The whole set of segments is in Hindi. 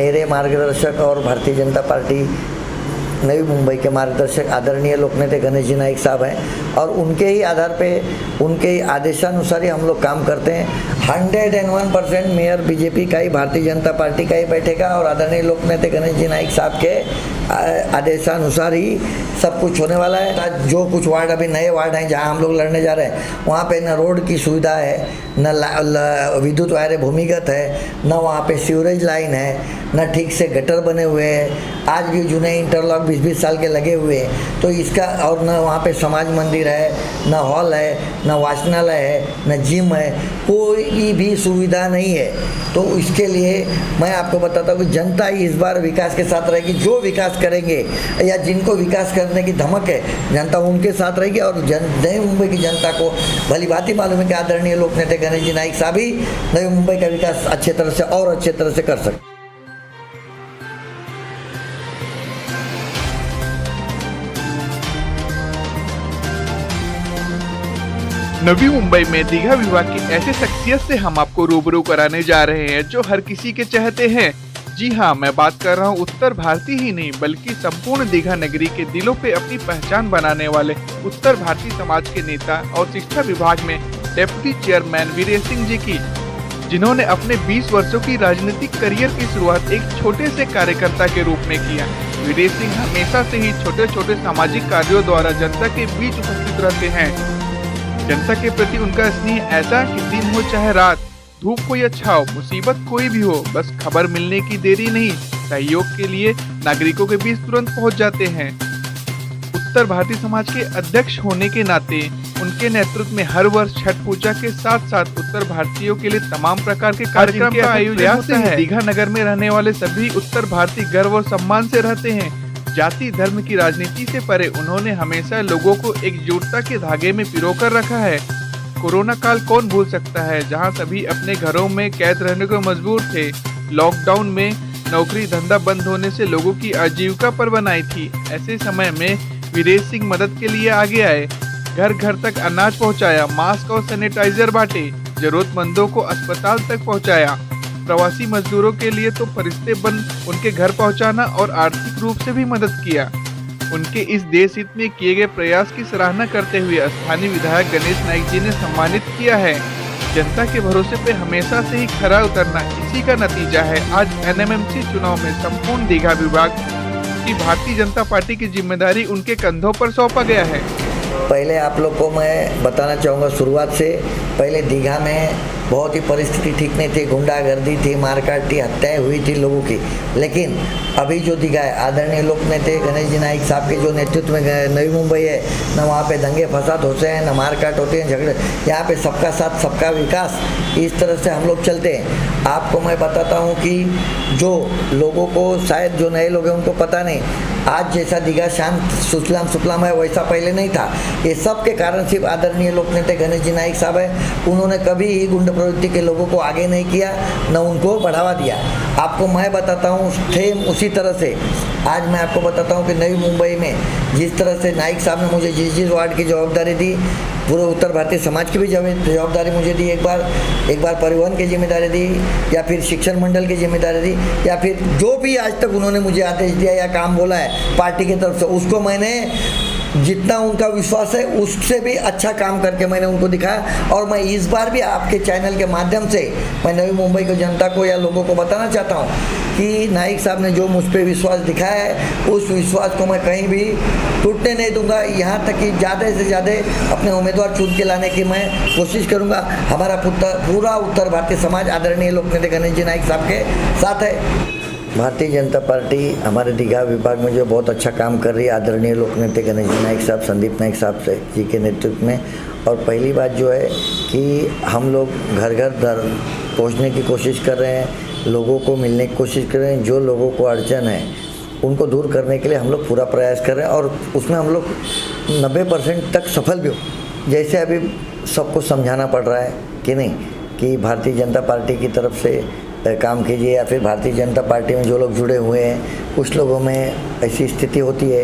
मेरे मार्गदर्शक और भारतीय जनता पार्टी नवी मुंबई के मार्गदर्शक आदरणीय लोकनेता गणेश जी नाइक साहब हैं और उनके ही आधार पे, उनके ही आदेशानुसार ही हम लोग काम करते हैं। 101% मेयर बीजेपी का ही, भारतीय जनता पार्टी का ही बैठेगा और आदरणीय लोकनेता गणेश जी नाइक साहब के आदेशानुसार ही सब कुछ होने वाला है। जो कुछ वार्ड अभी नए वार्ड हैं जहां हम लोग लड़ने जा रहे हैं, वहां पे न रोड की सुविधा है, न विद्युत वायर भूमिगत है, न वहां पे सीवरेज लाइन है, न ठीक से गटर बने हुए हैं। आज भी जुने इंटरलॉक 20-20 साल के लगे हुए हैं। तो इसका, और न वहाँ पे समाज मंदिर है, न हॉल है, न वाचनालय है, न जिम है, कोई भी सुविधा नहीं है। तो इसके लिए मैं आपको बताता हूँ कि जनता ही इस बार विकास के साथ रहेगी। जो विकास करेंगे या जिनको विकास करने की धमक है, जनता उनके साथ रहेगी। और नई मुंबई की जनता को भली भांति मालूम है कि आदरणीय लोकनेता गणेश जी नाइक साहब ही नई मुंबई का विकास अच्छे तरह से और अच्छे तरह से कर सकते। नवी मुंबई में दीघा विभाग की ऐसे शख्सियत से हम आपको रूबरू कराने जा रहे हैं जो हर किसी के चाहते हैं। जी हाँ, मैं बात कर रहा हूँ उत्तर भारतीय ही नहीं बल्कि संपूर्ण दीघा नगरी के दिलों पे अपनी पहचान बनाने वाले उत्तर भारतीय समाज के नेता और शिक्षा विभाग में डेप्यूटी चेयरमैन वीरेश सिंह जी की, जिन्होंने अपने 20 वर्षों की राजनीतिक करियर की शुरुआत एक छोटे से कार्यकर्ता के रूप में किया। वीरेश सिंह हमेशा से ही छोटे छोटे सामाजिक कार्यों द्वारा जनता के बीच उपस्थित रहते हैं। जनता के प्रति उनका स्नेह ऐसा कि दिन हो चाहे रात, धूप हो या छाव, मुसीबत कोई भी हो, बस खबर मिलने की देरी नहीं, सहयोग के लिए नागरिकों के बीच तुरंत पहुंच जाते हैं। उत्तर भारतीय समाज के अध्यक्ष होने के नाते उनके नेतृत्व में हर वर्ष छठ पूजा के साथ साथ उत्तर भारतीयों के लिए तमाम प्रकार के कार्यक्रम का आयोजन होता है। दीघा नगर में रहने वाले सभी उत्तर भारतीय गर्व और सम्मान से रहते हैं। जाति धर्म की राजनीति से परे उन्होंने हमेशा लोगों को एकजुटता के धागे में पिरोकर रखा है। कोरोना काल कौन भूल सकता है, जहां सभी अपने घरों में कैद रहने को मजबूर थे। लॉकडाउन में नौकरी धंधा बंद होने से लोगों की आजीविका पर बनाई थी। ऐसे समय में वीरेश सिंह मदद के लिए आगे आए, घर घर तक अनाज पहुंचाया, मास्क और सैनिटाइजर बांटे, जरूरतमंदों को अस्पताल तक पहुंचाया। प्रवासी मजदूरों के लिए तो फरिश्ते बन उनके घर पहुंचाना और आर्थिक रूप से भी मदद किया। उनके इस देश हित में किए गए प्रयास की सराहना करते हुए स्थानीय विधायक गणेश नाइक जी ने सम्मानित किया है। जनता के भरोसे पे हमेशा से ही खरा उतरना, इसी का नतीजा है आज NMMC चुनाव में संपूर्ण दीघा विभाग की भारतीय जनता पार्टी की जिम्मेदारी उनके कंधों पर सौंपा गया है। पहले आप लोग को मैं बताना चाहूँगा, शुरुआत से पहले दीघा में बहुत ही परिस्थिति ठीक नहीं थी, गुंडागर्दी थी, मारकाट थी, हत्याएं हुई थी लोगों की। लेकिन अभी जो दीघा है, आदरणीय लोकनेता गणेश जी नाइक साहब के जो नेतृत्व में नवी मुंबई है, न वहाँ पे दंगे फसाद होते हैं, न मारकाट होते हैं, झगड़े। यहाँ पे सबका साथ सबका विकास, इस तरह से हम लोग चलते हैं। आपको मैं बताता हूँ कि जो लोगों को, शायद जो नए लोग हैं उनको पता नहीं, आज जैसा दीघा शांत सुजलाम सुफलाम है वैसा पहले नहीं था। ये सब के कारण सिर्फ आदरणीय लोकनेता गणेश जी नाइक साहब है। उन्होंने कभी ही गुंड प्रवृत्ति के लोगों को आगे नहीं किया, न उनको बढ़ावा दिया। आपको मैं बताता हूँ सेम उसी तरह से आज मैं आपको बताता हूँ कि नई मुंबई में जिस तरह से नाइक साहब ने मुझे जिस वार्ड की जवाबदारी दी, पूरे उत्तर भारतीय समाज की भी जवाबदारी मुझे दी, एक बार परिवहन की जिम्मेदारी दी, या फिर शिक्षण मंडल की जिम्मेदारी दी, या फिर जो भी आज तक उन्होंने मुझे आदेश दिया या काम बोला है पार्टी की तरफ से, उसको मैंने जितना उनका विश्वास है उससे भी अच्छा काम करके मैंने उनको दिखाया। और मैं इस बार भी आपके चैनल के माध्यम से मैं नवी मुंबई की जनता को या लोगों को बताना चाहता हूँ कि नाइक साहब ने जो मुझ पर विश्वास दिखाया है, उस विश्वास को मैं कहीं भी टूटने नहीं दूंगा। यहाँ तक कि ज़्यादा से ज़्यादा अपने उम्मीदवार चुन के लाने की मैं कोशिश करूँगा। हमारा पूरा उत्तर भारतीय समाज आदरणीय लोकनेता गणेश जी नाइक साहब के साथ है। भारतीय जनता पार्टी हमारे दीघा विभाग में जो बहुत अच्छा काम कर रही है, आदरणीय लोकनेता गणेश जी नाइक साहब, संदीप नाइक साहब से जी के नेतृत्व में। और पहली बात जो है कि हम लोग घर घर पहुंचने की कोशिश कर रहे हैं, लोगों को मिलने की कोशिश कर रहे हैं। जो लोगों को अड़चन है उनको दूर करने के लिए हम लोग पूरा प्रयास कर रहे हैं, और उसमें हम लोग 90% तक सफल भी हो। जैसे अभी सबको समझाना पड़ रहा है कि नहीं, कि भारतीय जनता पार्टी की तरफ से काम कीजिए, या फिर भारतीय जनता पार्टी में जो लोग जुड़े हुए हैं कुछ लोगों में ऐसी स्थिति होती है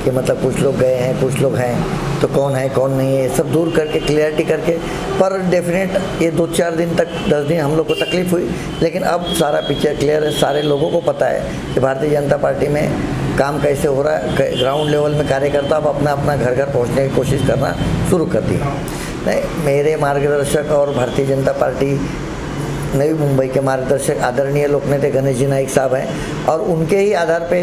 कि मतलब कुछ लोग गए हैं कुछ लोग हैं, तो कौन है कौन नहीं है सब दूर करके क्लियरिटी करके, पर डेफिनेट ये 2-4 दिन तक 10 दिन हम लोग को तकलीफ हुई, लेकिन अब सारा पिक्चर क्लियर है। सारे लोगों को पता है कि भारतीय जनता पार्टी में काम कैसे हो रहा है। ग्राउंड लेवल में कार्यकर्ता अब अपना अपना घर घर पहुंचने की कोशिश करना शुरू कर दी। नहीं, मेरे मार्गदर्शक और भारतीय जनता पार्टी नवी मुंबई के मार्गदर्शक आदरणीय लोकनेता गणेश जी नाइक साहब हैं, और उनके ही आधार पे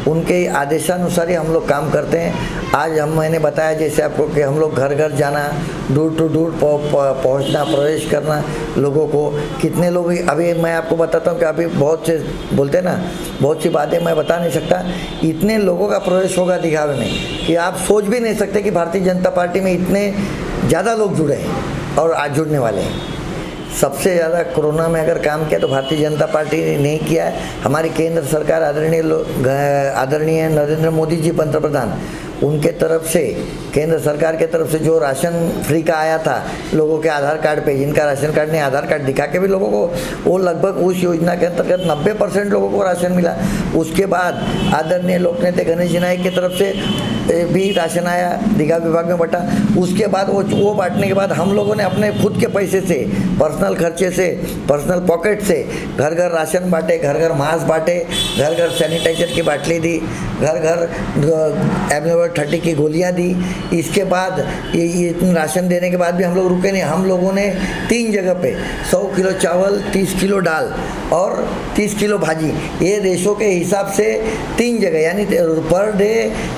उनके ही आदेशानुसार ही हम लोग काम करते हैं। आज मैंने बताया जैसे आपको कि हम लोग घर घर जाना, दूर टू दूर पहुंचना, प्रवेश करना लोगों को। कितने लोग अभी मैं आपको बताता हूं कि अभी बहुत से बोलते हैं ना, बहुत सी बातें मैं बता नहीं सकता, इतने लोगों का प्रवेश होगा दीघा में कि आप सोच भी नहीं सकते कि भारतीय जनता पार्टी में इतने ज़्यादा लोग जुड़े हैं और आज जुड़ने वाले हैं। सबसे ज़्यादा कोरोना में अगर काम किया तो भारतीय जनता पार्टी ने नहीं किया है। हमारी केंद्र सरकार आदरणीय नरेंद्र मोदी जी पंतप्रधान, उनके तरफ से केंद्र सरकार के तरफ से जो राशन फ्री का आया था लोगों के आधार कार्ड पे, जिनका राशन कार्ड नहीं आधार कार्ड दिखा के भी लोगों को, वो लगभग उस योजना के अंतर्गत 90% लोगों को राशन मिला। उसके बाद आदरणीय लोकनेता गणेश जी नाइक की तरफ से भी राशन आया, दीघा विभाग में बटा। उसके बाद वो बांटने के बाद हम लोगों ने अपने खुद के पैसे से, पर्सनल खर्चे से, पर्सनल पॉकेट से घर घर राशन बांटे, घर घर मास्क बांटे, घर घर सैनिटाइजर की बाटली दी, घर घर एबनॉर्मल 30 की गोलियां दी। इसके बाद ये इतने राशन देने के बाद भी हम लोग रुके नहीं। हम लोगों ने 3 जगह पे 100 किलो चावल, 30 किलो दाल और 30 किलो भाजी, ये रेशो के हिसाब से 3 जगह, यानी पर डे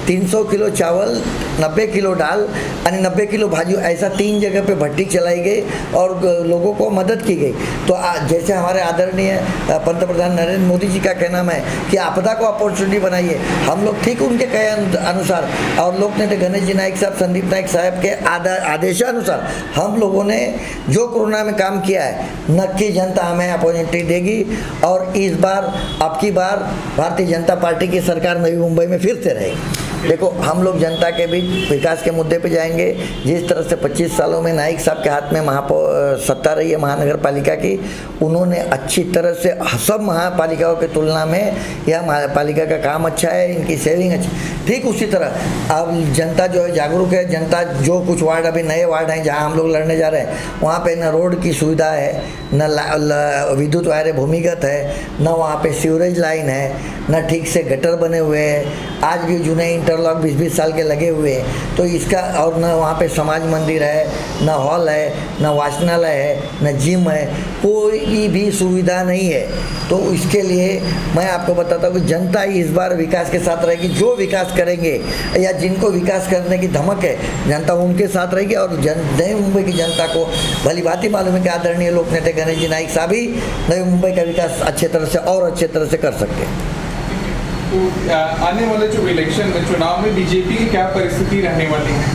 300 किलो चावल, 90 किलो दाल और 90 किलो भाजी, ऐसा 3 जगह पे भट्टी चलाई गई और लोगों को मदद की गई। तो जैसे हमारे आदरणीय पंतप्रधान नरेंद्र मोदी जी का कहना है कि आपदा को अपॉर्चुनिटी बनाइए, हम लोग ठीक उनके कहे अनुसार और लोकनेता गणेश जी नाइक साहब, संदीप नाइक साहब के आदेशानुसार हम लोगों ने जो कोरोना में काम किया है, नक्की जनता हमें अपॉर्चुनिटी देगी। और इस बार, अब की बार भारतीय जनता पार्टी की सरकार नवी मुंबई में फिर से रहेगी। देखो, हम लोग जनता के बीच विकास के मुद्दे पे जाएंगे। जिस तरह से 25 सालों में नाइक साहब के हाथ में सत्ता रही है महानगर पालिका की, उन्होंने अच्छी तरह से सब महापालिकाओं की तुलना में यह महापालिका का काम अच्छा है, इनकी सेविंग अच्छी। ठीक उसी तरह अब जनता जो है जागरूक है। जनता जो कुछ वार्ड, अभी नए वार्ड हैं जहाँ हम लोग लड़ने जा रहे हैं, वहाँ पे न रोड की सुविधा है, न विद्युत वायर भूमिगत है, न वहाँ पे सीवरेज लाइन है, न ठीक से गटर बने हुए हैं। आज भी जुने इंटरलॉक 20-20 साल के लगे हुए हैं। तो इसका, और न वहाँ पे समाज मंदिर है, न हॉल है, न वाचनालय है, न जिम है, कोई भी सुविधा नहीं है। तो इसके लिए मैं आपको बताता हूँ कि जनता ही इस बार विकास के साथ रहेगी। जो विकास करेंगे या जिनको विकास करने की धमक है, जनता उनके साथ रहेगी। और नई मुंबई की जनता को भली भांति मालूम है कि आदरणीय लोकनेता गणेश जी नाइक साहब ही नई मुंबई का विकास अच्छे तरह से और अच्छे तरह से कर सकते हैं। तो आने वाले जो इलेक्शन में, चुनाव में बीजेपी की क्या परिस्थिति रहने वाली है?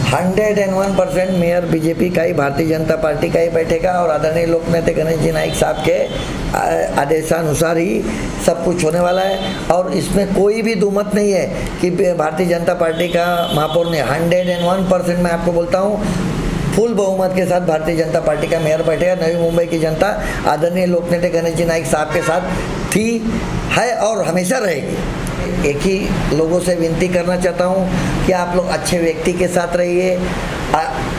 101% मेयर बीजेपी का ही, भारतीय जनता पार्टी का ही बैठेगा और आदरणीय लोकनेता गणेश जी नाइक साहब के आदेशानुसार ही सब कुछ होने वाला है। और इसमें कोई भी दुमत नहीं है कि भारतीय जनता पार्टी का महापौर ने 101% मैं आपको बोलता हूँ फुल बहुमत के साथ भारतीय जनता पार्टी का मेयर बैठेगा। नवी मुंबई की जनता आदरणीय लोकनेता गणेश जी नाइक साहब के साथ थी, है और हमेशा रहेगी। एक ही लोगों से विनती करना चाहता हूँ कि आप लोग अच्छे व्यक्ति के साथ रहिए।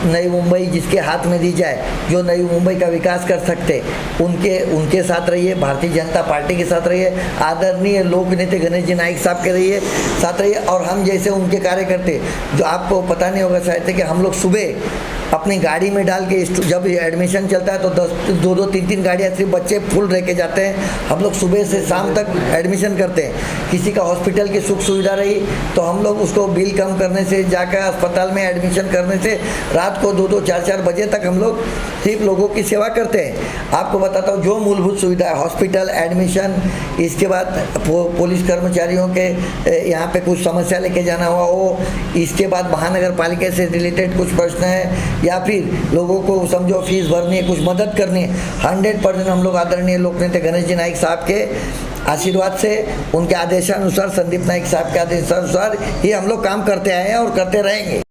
नई मुंबई जिसके हाथ में दी जाए, जो नई मुंबई का विकास कर सकते, उनके साथ रहिए। भारतीय जनता पार्टी के साथ रहिए, आदरणीय लोकनेता गणेश जी नाइक साहब के साथ रहिए। और हम जैसे उनके कार्यकर्ते, जो आपको पता नहीं होगा शायद, कि हम लोग सुबह अपनी गाड़ी में डाल के, जब एडमिशन चलता है तो 2-2, 3-3 गाड़ियाँ सिर्फ बच्चे फुल रह के जाते हैं। हम लोग सुबह से शाम तक एडमिशन करते हैं। किसी का हॉस्पिटल की सुख सुविधा रही तो हम लोग उसको बिल कम करने से, जाकर अस्पताल में एडमिशन करने से, रात को 2-2, 4-4 बजे तक हम लोग सिर्फ लोगों की सेवा करते हैं। आपको बताता हूँ, जो मूलभूत सुविधा है, हॉस्पिटल, एडमिशन, इसके बाद पुलिस कर्मचारियों के यहाँ पे कुछ समस्या लेके जाना हुआ वो, इसके बाद महानगर पालिका से रिलेटेड कुछ प्रश्न है, या फिर लोगों को समझो फीस भरनी है, कुछ मदद करनी है, 100% हम लोग आदरणीय लोकनेता गणेश जी नाइक साहब के आशीर्वाद से, उनके आदेशानुसार, संदीप नाइक साहब के आदेशानुसार ही हम लोग काम करते आए हैं और करते रहेंगे।